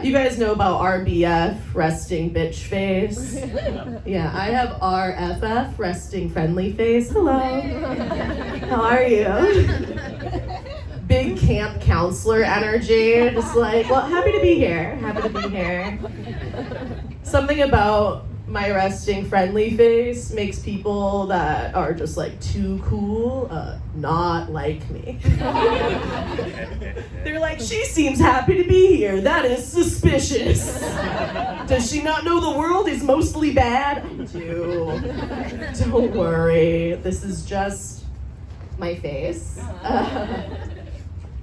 You guys know about RBF, resting bitch face? Yeah, I have RFF, resting friendly face. Hello. How are you? Big camp counselor energy, just like, well, happy to be here. Something about my resting friendly face makes people that are just like too cool not like me. They're like, she seems happy to be here. That is suspicious. Does she not know the world is mostly bad? I do. Don't worry. This is just my face.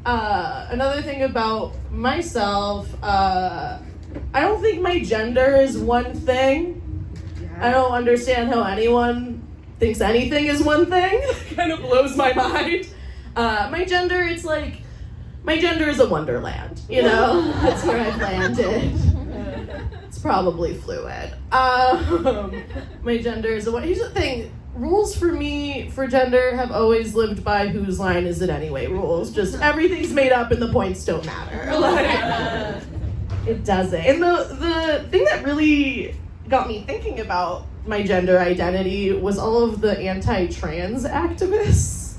Another thing about myself, I don't think my gender is one thing. I don't understand how anyone thinks anything is one thing. It kind of blows my mind. My gender is a wonderland, you know? That's where I've landed. It's probably fluid. My gender is here's the thing. Rules for me, for gender, have always lived by whose line is it anyway rules. Just everything's made up and the points don't matter. Like, it doesn't. And the thing that really got me thinking about my gender identity was all of the anti-trans activists.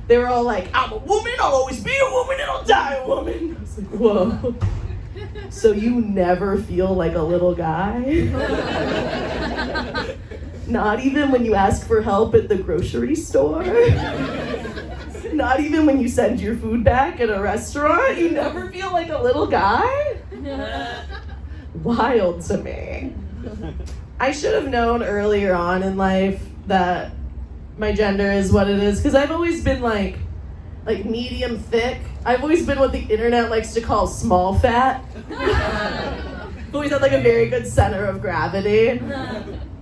They were all like, I'm a woman, I'll always be a woman, and I'll die a woman. I was like, whoa. So you never feel like a little guy? Not even when you ask for help at the grocery store? Not even when you send your food back at a restaurant? You never feel like a little guy? Wild to me. I should have known earlier on in life that my gender is what it is, because I've always been like medium thick. I've always been what the internet likes to call small fat. I've always had like a very good center of gravity.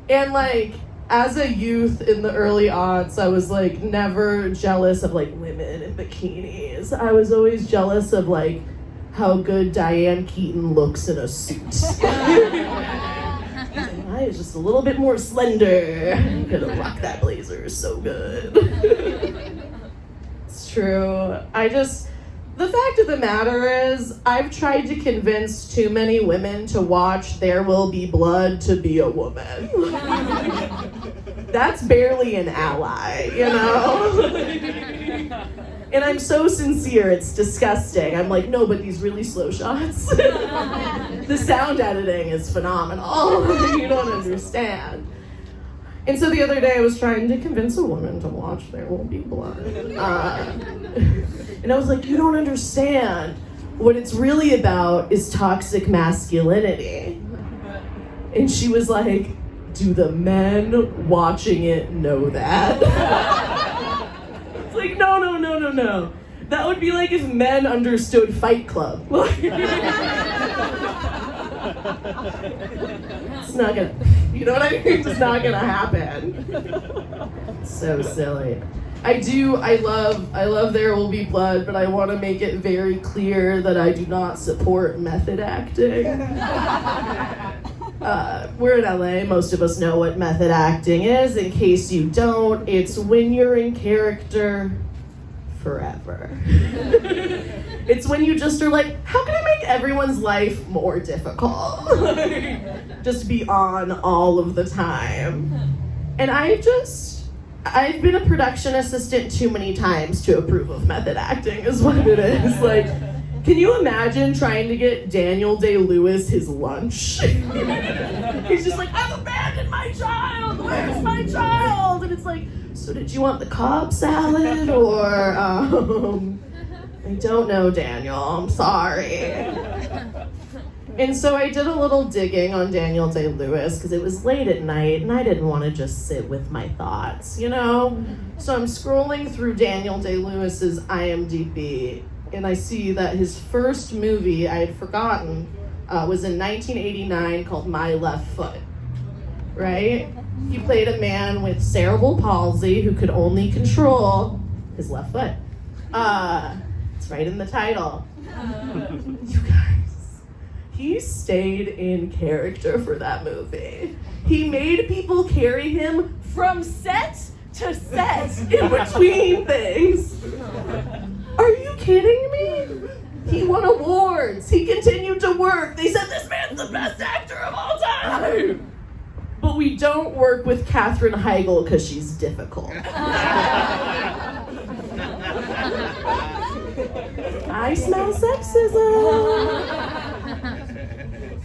And like, as a youth in the early aughts, I was like never jealous of like women in bikinis. I was always jealous of like how good Diane Keaton looks in a suit. I was just a little bit more slender. I'm gonna rock that blazer so good. It's true. The fact of the matter is, I've tried to convince too many women to watch There Will Be Blood to be a woman. That's barely an ally, you know? And I'm so sincere, it's disgusting. I'm like, no, but these really slow shots. The sound editing is phenomenal. You don't understand. And so the other day I was trying to convince a woman to watch There Will Be Blood. And I was like, you don't understand. What it's really about is toxic masculinity. And she was like, do the men watching it know that? It's like, no. That would be like if men understood Fight Club. It's not gonna, you know what I mean? It's not gonna happen. So silly. I love There Will Be Blood, but I want to make it very clear that I do not support method acting. We're in LA, most of us know what method acting is. In case you don't, it's when you're in character forever. It's when you just are like, how can I make everyone's life more difficult? Just be on all of the time. And I've been a production assistant too many times to approve of method acting, is what it is. Like, can you imagine trying to get Daniel Day-Lewis his lunch? He's just like, I've abandoned my child, where's my child? And it's like, so did you want the Cobb salad, or, I don't know, Daniel, I'm sorry. And so I did a little digging on Daniel Day-Lewis because it was late at night and I didn't want to just sit with my thoughts, you know? So I'm scrolling through Daniel Day-Lewis's IMDb and I see that his first movie I had forgotten was in 1989 called My Left Foot, right? He played a man with cerebral palsy who could only control his left foot. It's right in the title. You guys, he stayed in character for that movie. He made people carry him from set to set in between things. Are you kidding me? He won awards. He continued to work. They said this man's the best actor of all time. But we don't work with Katherine Heigl because she's difficult. I smell sexism.